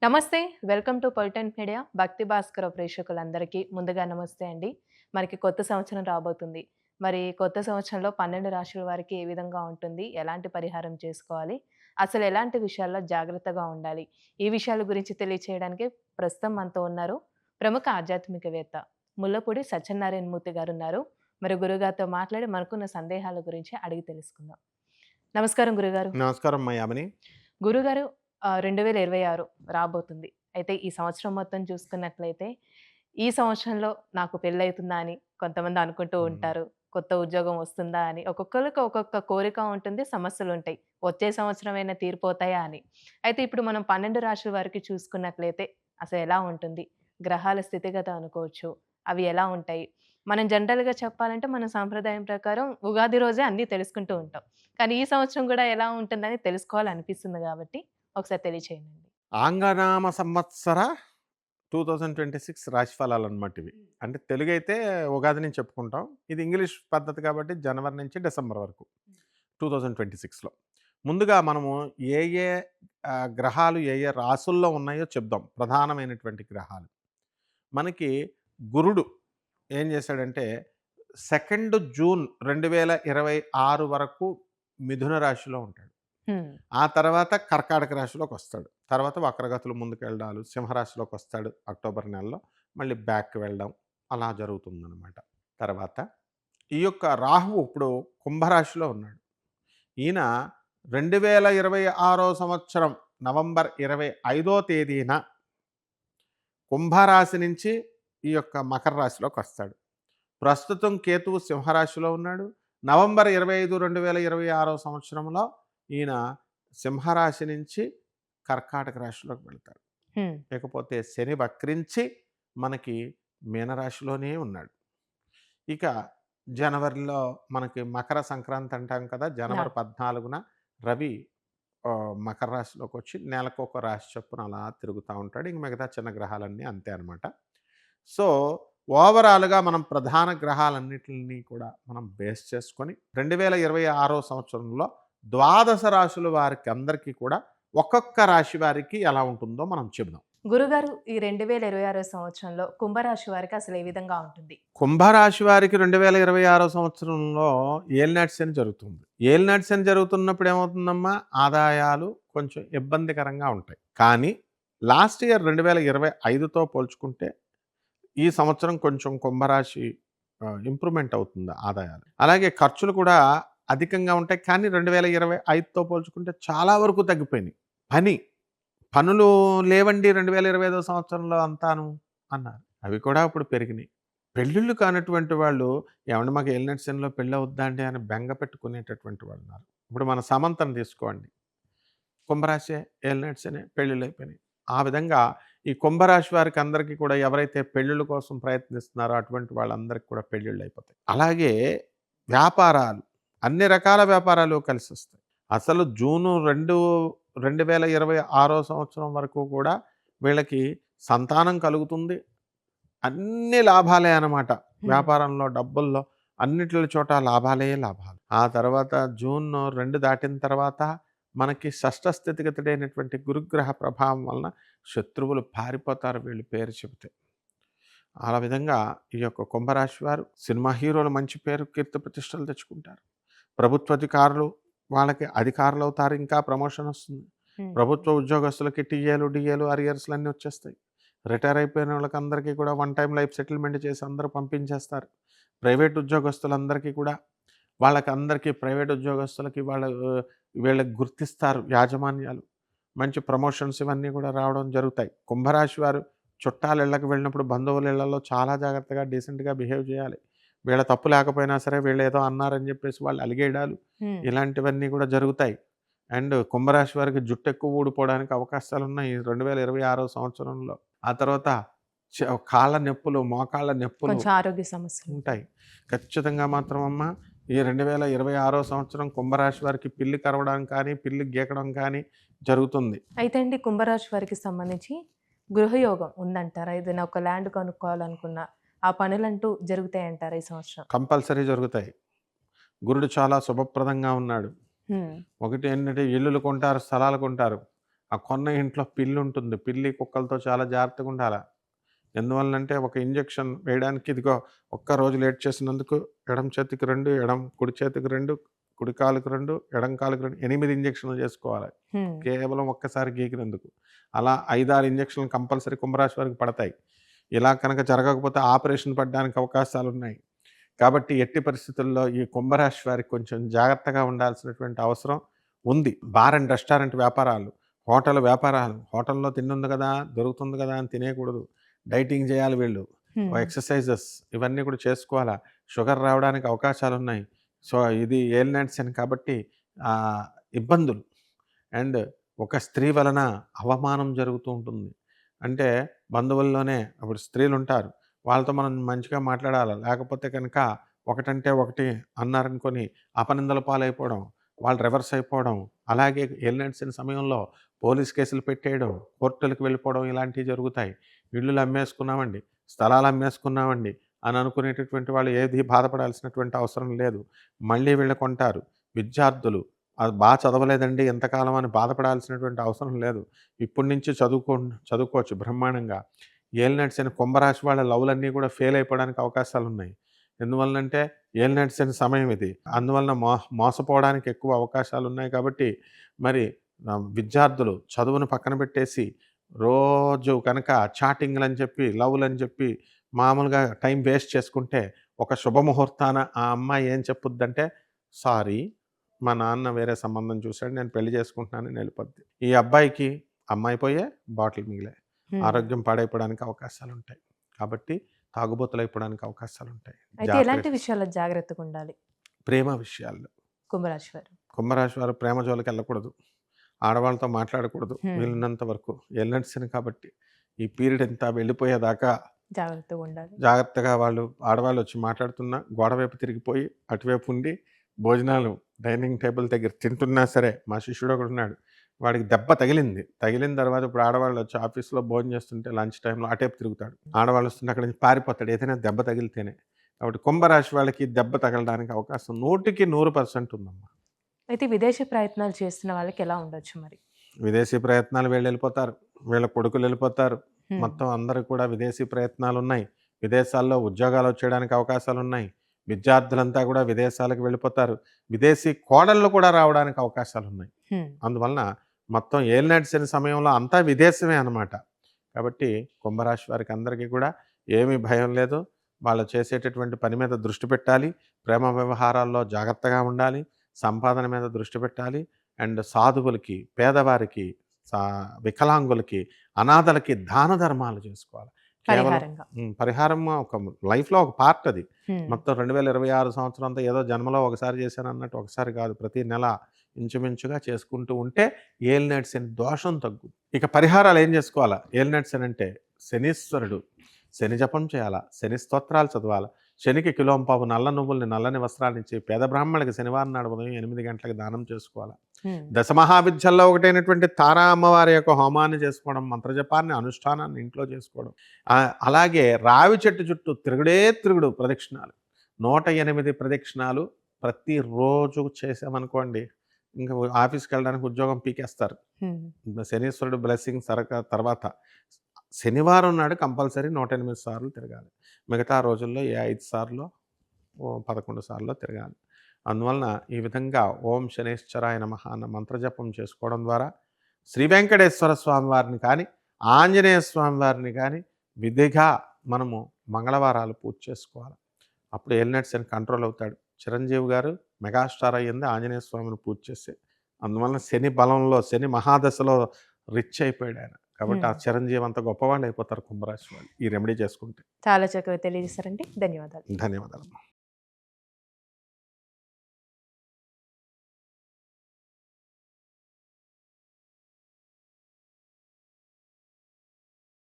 నమస్తే. Welcome to politent media. Bhakti Bhaskara ప్రేక్షకులందరికీ ముందుగా నమస్తే అండి. మనకి కొత్త సంవత్సరం రాబోతుంది. మరి కొత్త సంవత్సరంలో 12 రాశుల వారికి ఏ విధంగా ఉంటుంది? ఎలాంటి పరిహారం చేసుకోవాలి? అసలు ఎలాంటి విషయాల్లో జాగ్రత్తగా ఉండాలి? ఈ విషయాల గురించి తెలియచేయడానికి ప్రస్తుతం మనతో ఉన్నారు ప్రముఖ ఆధ్యాత్మికవేత్త ముల్లపూడి సత్యనారాయణ మూర్తి గారున్నారు. మరి గురుగారితో మాట్లాడి మనకున్న సందేహాల గురించి అడిగి తెలుసుకుందాం. నమస్కారం గురుగారు. నమస్కారం మా యామిని. గురుగారు 2026 రాబోతుంది. అయితే ఈ సంవత్సరం మొత్తం చూసుకున్నట్లయితే, ఈ సంవత్సరంలో నాకు పెళ్లయితుందా అని కొంతమంది అనుకుంటూ హ్మ్. ఉంటారు. కొత్త ఉద్యోగం వస్తుందా అని. ఒక్కొక్కళ్ళకి ఒక్కొక్క కోరిక ఉంటుంది. సమస్యలుంటాయి. వచ్చే సంవత్సరమైనా తీరిపోతాయా అని. అయితే ఇప్పుడు మనం 12 రాశుల వారికి చూసుకున్నట్లయితే అసలెలా ఉంటుంది? గ్రహాల స్థితిగత అనుకోవచ్చు. అవి ఎలా ఉంటాయి? మనం జనరల్‌గా చెప్పాలంటే మన సాంప్రదాయం ప్రకారం ఉగాది రోజే అన్నీ తెలుసుకుంటూ ఉంటాం. కానీ ఈ సంవత్సరం గూడా ఎలా ఉంటుందని తెలుసుకోవాలనిపిస్తుంది గాబట్టి ఒకసారి తెలియచేయండి. ఆంగ్లనామ సంవత్సర 2026 రాశి ఫలాలన్నమాట ఇవి. అంటే తెలుగైతే ఉగాది నుంచి చెప్పుకుంటాం. ఇది ఇంగ్లీష్ పద్ధతి కాబట్టి జనవరి నుంచి డిసెంబర్ వరకు 2026లో. ముందుగా మనము ఏ ఏ గ్రహాలు ఏ ఏ రాసుల్లో ఉన్నాయో చెప్దాం. ప్రధానమైనటువంటి గ్రహాలు. మనకి గురుడు ఏం చేశాడంటే 2 జూన్ 2026 వరకు మిథున రాశిలో ఉంటాడు. హ్మ్. ఆ తర్వాత కర్కాటక రాశిలోకొస్తాడు. తర్వాత వక్రగతులు ముందుకెళ్ళడాలు, సింహరాశిలోకొస్తాడు అక్టోబర్ నెలలో. మళ్ళీ బ్యాక్‌కి వెళ్ళడం అలా జరుగుతుందనమాట. తర్వాత ఈ యొక్క రాహువు ఇప్పుడు కుంభరాశిలో ఉన్నాడు. ఈయన 2026 సంవత్సరం నవంబర్ 25 తేదీన కుంభరాశి నుంచి ఈ యొక్క మకర రాశిలోకొస్తాడు. ప్రస్తుతం కేతువు సింహరాశిలో ఉన్నాడు. నవంబర్ 25, 2026 సంవత్సరంలో ఈయన సింహరాశి నుంచి కర్కాటక రాశిలోకి వెళ్తాడు. హ్మ్. ఇకపోతే శని వక్రించి మనకి మీనరాశిలోనే ఉన్నాడు. ఇక జనవరిలో మనకి మకర సంక్రాంతి అంటాం కదా! జనవరి యాహ్! 14న రవి మకర రాశిలోకొచ్చి నెలకొక రాశి చొప్పున అలా తిరుగుతా ఉంటాడు. ఇంక మిగతా చిన్న గ్రహాలన్నీ అంతే అనమాట. సో, ఓవరాల్‌గా మనం ప్రధాన గ్రహాలన్నిటిని కూడా మనం బేస్ చేసుకొని 2026 సంవత్సరంలో ద్వాదశ రాశుల వారికి అందరికీ కూడా ఒక్కొక్క రాశి వారికి ఎలా ఉంటుందో మనం చెబుదాం. గురుగారు ఈ 2026 సంవత్సరంలో కుంభరాశి వారికి అసలు ఏ విధంగా ఉంటుంది? కుంభరాశి వారికి 2026 సంవత్సరంలో ఏలినాటి శని జరుగుతుంది. ఏలినాటి శని జరుగుతున్నప్పుడు ఏమవుతుందమ్మా? ఆదాయాలు కొంచెం ఇబ్బందికరంగా ఉంటాయి. కానీ లాస్ట్ ఇయర్ 2025తో పోల్చుకుంటే ఈ సంవత్సరం కొంచెం కుంభరాశి ఇంప్రూవ్‌మెంట్ అవుతుంది ఆదాయాలు. అలాగే ఖర్చులు కూడా అధికంగా ఉంటాయి. కానీ 2025తో పోల్చుకుంటే చాలా వరకు తగ్గిపోయినాయి. పని, పనులు లేవండి 2025 సంవత్సరంలో అంతాను అన్నారు. అవి కూడా ఇప్పుడు పెరిగినాయి. పెళ్ళిళ్ళు కానటువంటి వాళ్ళు ఏవండీ మాకు ఏలినాటి శనిలో పెళ్ళవుద్దా అండి అని బెంగ పెట్టుకునేటటువంటి వాళ్ళున్నారు. ఇప్పుడు మన సమంతను తీసుకోండి. కుంభరాశే, ఏలినాటి శనే పెళ్ళిళ్ళయిపోయినాయి. ఆ విధంగా ఈ కుంభరాశి వారికి అందరికీ కూడా ఎవరైతే పెళ్ళిళ్ళ కోసం ప్రయత్నిస్తున్నారో అటువంటి వాళ్ళందరికీ కూడా పెళ్ళిళ్ళయిపోతాయి. అలాగే వ్యాపారాలు, అన్ని రకాల వ్యాపారాలు కలిసొస్తాయి. అసలు జూను 2, 2026 సంవత్సరం వరకు కూడా వీళ్ళకి సంతానం కలుగుతుంది. అన్ని లాభాలే అనమాట. హ్మ్. వ్యాపారంలో, డబ్బుల్లో అన్నిట్లి చోట లాభాలే లాభాలు. ఆ తర్వాత జూన్ 2 దాటిన తర్వాత మనకి షష్ఠ స్థితిగతుడైనటువంటి గురుగ్రహ ప్రభావం వలన శత్రువులు పారిపోతారు వీళ్ళు పేరు చెబితే. ఆ విధంగా ఈ యొక్క కుంభరాశి వారు సినిమా హీరోలు మంచి పేరు, కీర్తి ప్రతిష్టలు తెచ్చుకుంటారు. ప్రభుత్వ అధికారులు వాళ్ళకి అధికారులవుతారు. ఇంకా ప్రమోషన్ వస్తుంది. హ్మ్. ప్రభుత్వ ఉద్యోగస్తులకి టీఏలు, డీఏలు, అరియర్స్‌లన్నీ వచ్చేస్తాయి. రిటైర్ అయిపోయిన వాళ్ళకందరికీ కూడా వన్ టైమ్ లైఫ్ సెటిల్మెంట్ చేసి అందరూ పంపించేస్తారు. ప్రైవేట్ ఉద్యోగస్తులందరికీ కూడా వాళ్ళకందరికీ ప్రైవేట్ ఉద్యోగస్తులకి వీళ్ళకి గుర్తిస్తారు యాజమాన్యాలు. మంచి ప్రమోషన్స్ ఇవన్నీ కూడా రావడం జరుగుతాయి. కుంభరాశి వారు చుట్టాల ఇళ్ళకి వెళ్ళినప్పుడు బంధువుల ఇళ్లలో చాలా జాగ్రత్తగా డీసెంట్‌గా బిహేవ్ చేయాలి. వీళ్ళ తప్పు లేకపోయినా సరే వీళ్ళేదో అన్నారని చెప్పేసి వాళ్ళు అలిగేయడాలు హ్మ్. ఇలాంటివన్నీ కూడా జరుగుతాయి. అండ్ కుంభరాశి వారికి జుట్టు ఎక్కువ ఊడిపోవడానికి అవకాశాలున్నాయి 2026 సంవత్సరంలో. ఆ తర్వాత చ కాళ్ళ నొప్పులు, మోకాళ్ళ నొప్పులు కొంచెం ఆరోగ్య సమస్యలుంటాయి. ఉంటాయి. ఖచ్చితంగా మాత్రం ఈ 2026 సంవత్సరం కుంభరాశి వారికి పిల్లి కరవడం కానీ, పిల్లి గీకడం కానీ జరుగుతుంది. అయితే అండి కుంభరాశి వారికి సంబంధించి గృహయోగం ఉందంటారా? ఏదైనా ఒక ల్యాండ్ కొనుక్కోవాలనుకున్నా, ఆ పనులంటూ జరుగుతాయంటారా ఈ సంవత్సరం? కంపల్సరీ జరుగుతాయి. గురుడు చాలా శుభప్రదంగా ఉన్నాడు. హ్మ్. ఒకటి ఏంటంటే ఇల్లులు కొంటారు, స్థలాలు కొంటారు. ఆ కొన్న ఇంట్లో పిల్లి ఉంటుంది. పిల్లి, కుక్కలతో చాలా జాగ్రత్తగా ఉండాల. ఎందువలనంటే ఒక ఇంజెక్షన్ వేయడానికి ఇదిగో ఒక్క రోజు లేట్ చేసినందుకు ఎడమ చేతికి 2, కుడి చేతికి 2, కుడి కాలుకి 2, ఎడమ కాలుకి 2 8 ఇంజెక్షన్‌లు చేసుకోవాలి. హ్మ్. కేవలం ఒక్కసారి గీకినందుకు. అలా 5, 6 ఇంజెక్షన్‌లు కంపల్సరీ కుంభరాశి వారికి పడతాయి. ఇలా కనుక జరగకపోతే ఆపరేషన్ పడడానికి అవకాశాలున్నాయి. కాబట్టి ఎట్టి పరిస్థితుల్లో ఈ కుంభరాశి వారికి కొంచెం జాగ్రత్తగా ఉండాల్సినటువంటి అవసరం ఉంది. బార్ అండ్ రెస్టారెంట్ వ్యాపారాలు, హోటల్ వ్యాపారాలు, హోటల్‌లో తిండుంది గదా! దొరుకుతుంది గదా! అని తినేయకూడదు. డైటింగ్ జేయాలి వీళ్ళు. హ్మ్. ఎక్సర్‌సైజెస్ ఇవన్నీ కూడా చేసుకోవాలా. షుగర్ రావడానికి అవకాశాలున్నాయి. సో, ఇది ఏలినాటి శని కాబట్టి ఆహ్, ఇబ్బందులు. అండ్ ఒక స్త్రీ వలన అవమానం జరుగుతూ ఉంటుంది. అంటే బంధువుల్లోనే ఇప్పుడు స్త్రీలుంటారు. వాళ్ళతో మనం మంచిగా మాట్లాడాల. లేకపోతే కనుక ఒకటంటే ఒకటి అన్నారనుకోని అపనిందల పాలైపోవడం, వాళ్ళు రివర్స్ అయిపోవడం, అలాగే ఏలినాటి సమయంలో పోలీస్ కేసులు పెట్టేయడం, కోర్టులకు వెళ్ళిపోవడం ఇలాంటివి జరుగుతాయి. ఇల్లులు అమ్మేసుకున్నామండి, స్థలాలు అమ్మేసుకున్నామండి అని అనుకునేటటువంటి వాళ్ళు ఏది బాధపడాల్సినటువంటి అవసరం లేదు. మళ్ళీ వీళ్ళు కొంటారు. విద్యార్థులు అది చదవలేదండి ఎంతకాలం అని బాధపడాల్సినటువంటి అవసరం లేదు. ఇప్పటి నుంచి చదువుకోవచ్చు బ్రహ్మాండంగా. ఏలినాటి శని కుంభరాశి వాళ్ళ లవ్‌లన్నీ కూడా ఫెయిల్ అయిపోవడానికి అవకాశాలున్నాయి. ఎందువలనంటే ఏలినాటి శని సమయం ఇది. అందువలన మోసపోవడానికి ఎక్కువ అవకాశాలున్నాయి కాబట్టి మరి విద్యార్థులు చదువును పక్కన పెట్టేసి రోజు కనుక చాటింగ్‌లని చెప్పి, లవ్‌లని చెప్పి మామూలుగా టైం వేస్ట్ చేసుకుంటే ఒక శుభముహూర్తాన ఆ అమ్మాయి ఏం చెప్పుద్దంటే, సారీ మా నాన్న వేరే సంబంధం చూసాడు. నేను పెళ్లి చేసుకుంటున్నానని ఎళ్ళిపోద్ది. ఈ అబ్బాయికి అమ్మాయి పోయే, బాటిల్ మిగిలాయి. హ్మ్. ఆరోగ్యం పాడైపోవడానికి అవకాశాలుంటాయి. కాబట్టి తాగుబోతులైపోవడానికి అవకాశాలుంటాయి. అయితే జాగ్రత్తగా ఎలాంటి విషయాల్లో జాగ్రత్తగుండాలి ప్రేమ విషయాల్లో. కుంభరాశి వారు? కుంభరాశి వారు ప్రేమ జోలికెళ్ళకూడదు. ఆడవాళ్ళతో మాట్లాడకూడదు హ్మ్. వీలున్నంత వరకు. ఏలినాటి శని కాబట్టి ఈ పీరియడ్ ఇంత వెళ్ళిపోయేదాకా జాగ్రత్తగుండాలి. జాగ్రత్తగా ఆడవాళ్ళొచ్చి మాట్లాడుతున్నా గోడ వైపు తిరిగిపోయి, అటువైపు ఉండి భోజనాలు డైనింగ్ టేబుల్ దగ్గర తింటున్నా సరే, మా శిష్యుడొకడున్నాడు. వాడికి దెబ్బ తగిలింది. తగిలిన తర్వాత ఇప్పుడు ఆడవాళ్ళొచ్చి ఆఫీస్‌లో భోజనం చేస్తుంటే లంచ్ టైమ్‌లో అటేపు తిరుగుతాడు. ఆడవాళ్ళొస్తుంటే అక్కడి నుంచి పారిపోతాడు ఏదైనా దెబ్బ తగిలితేనే. కాబట్టి కుంభరాశి వాళ్ళకి దెబ్బ తగలడానికి అవకాశం 100% ఉందమ్మా. అయితే విదేశీ ప్రయత్నాలు చేస్తున్న వాళ్ళకి ఎలా ఉండొచ్చు మరి? విదేశీ ప్రయత్నాలు వీళ్ళెళ్ళిపోతారు. వీళ్ళ కొడుకులెళ్ళిపోతారు. హ్మ్. మొత్తం అందరికి కూడా విదేశీ ప్రయత్నాలున్నాయి. విదేశాల్లో ఉద్యోగాలొచ్చేయడానికి అవకాశాలున్నాయి. విద్యార్థులంతా కూడా విదేశాలకు వెళ్ళిపోతారు. విదేశీ కోడళ్ళు కూడా రావడానికి అవకాశాలున్నాయి. హ్మ్. అందువలన మొత్తం ఏలినాటి శని సమయంలో అంతా విదేశమే అనమాట. కాబట్టి కుంభరాశి వారికి అందరికీ కూడా ఏమీ భయం లేదు. వాళ్ళు చేసేటటువంటి పని మీద దృష్టి పెట్టాలి. ప్రేమ వ్యవహారాల్లో జాగ్రత్తగా ఉండాలి. సంపాదన మీద దృష్టి పెట్టాలి. అండ్ సాధువులకి, పేదవారికి, సా వికలాంగులకి, అనాథలకి దాన ధర్మాలు చేసుకోవాలి. కేవలం పరిహారంగా. పరిహారం ఒక లైఫ్‌లో ఒక పార్ట్ అది. హ్మ్. మొత్తం 2026 సంవత్సరం అంతా ఏదో జన్మలో ఒకసారి చేశానన్నట్టు ఒకసారి కాదు. ప్రతి నెల ఇంచుమించుగా చేసుకుంటూ ఉంటే ఏలినాటి శని దోషం తగ్గుద్ది. ఇక పరిహారాలు ఏం చేసుకోవాలా? ఏలినాటి శని అంటే శనీశ్వరుడు. శని జపం చేయాలా? శని స్తోత్రాలు చదవాలా? శనికి కిలోంపావు నల్ల నువ్వుల్ని, నల్లని వస్త్రాన్నిచ్చి పేద బ్రాహ్మణులకి శనివారం నాడు ఉదయం 8 గంటలకు దానం చేసుకోవాలా? హ్మ్. దశమహావిద్యల్లో ఒకటైనటువంటి తారా అమ్మవారి యొక్క హోమాన్ని చేసుకోవడం, మంత్రజపాన్ని, అనుష్ఠానాన్ని ఇంట్లో చేసుకోవడం. అలాగే రావి చెట్టు చుట్టూ తిరుగుడు ప్రదక్షిణాలు. 108 ప్రదక్షిణాలు ప్రతిరోజు చేశామనుకోండి, ఇంక ఆఫీస్‌కెళ్ళడానికి ఉద్యోగం పీకేస్తారు. హ్మ్. శనీశ్వరుడు బ్లెస్సింగ్ తర్వాత శనివారం నాడు కంపల్సరీ 108 సార్లు తిరగాలి. మిగతా రోజుల్లో ఏ 5 సార్లో, ఓ 11 సార్లో తిరగాలి. అందువలన ఈ విధంగా ఓం శనేశ్వరాయ నమః అన్న మంత్రజపం చేసుకోవడం ద్వారా శ్రీ వెంకటేశ్వర స్వామి వారిని కానీ, ఆంజనేయ స్వామి వారిని కానీ విధిగా మనము మంగళవారాలు పూజ చేసుకోవాలి. అప్పుడు ఏలినాటి శని కంట్రోల్ అవుతాడు. చిరంజీవి గారు మెగాస్టార్ అయ్యింది ఆంజనేయ స్వామిని పూజ చేసి. అందువలన శని బలంలో, శని మహాదశలో రిచ్ అయిపోయాడు ఆయన. కాబట్టి ఆ హ్మ్. చిరంజీవి అంత గొప్పవాళ్ళు అయిపోతారు కుంభరాశి వాళ్ళు ఈ రెమెడీ చేసుకుంటే. చాలా చక్కగా తెలియజేశారండి. ధన్యవాదాలు. ధన్యవాదాలు.